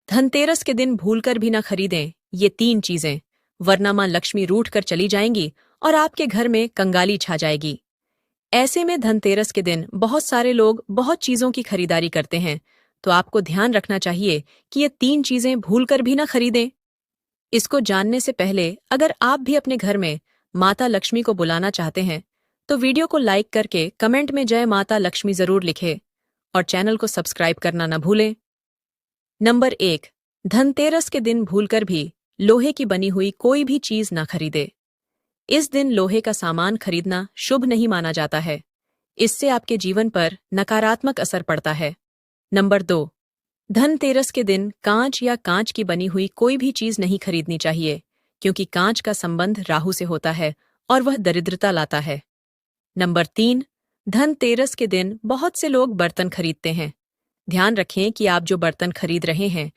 धनतेरस के दिन भूलकर भी ना खरीदें ये 3 चीजें, वरना मां लक्ष्मी रूठ कर चली जाएंगी और आपके घर में कंगाली छा जाएगी। ऐसे में धनतेरस के दिन बहुत सारे लोग बहुत चीजों की खरीदारी करते हैं, तो आपको ध्यान रखना चाहिए कि ये 3 चीजें भूलकर भी ना खरीदें। इसको जानने से पहले अगर आप भी अपने घर में माता लक्ष्मी को बुलाना चाहते हैं, तो वीडियो को लाइक करके कमेंट में जय माता लक्ष्मी जरूर लिखें और चैनल को सब्सक्राइब करना न भूलें। नंबर 1, धनतेरस के दिन भूलकर भी लोहे की बनी हुई कोई भी चीज ना खरीदे। इस दिन लोहे का सामान खरीदना शुभ नहीं माना जाता है। इससे आपके जीवन पर नकारात्मक असर पड़ता है। नंबर 2, धनतेरस के दिन कांच या कांच की बनी हुई कोई भी चीज नहीं खरीदनी चाहिए, क्योंकि कांच का संबंध राहु से होता है और वह दरिद्रता लाता है। नंबर 3, धनतेरस के दिन बहुत से लोग बर्तन खरीदते हैं। ध्यान रखें कि आप जो बर्तन खरीद रहे हैं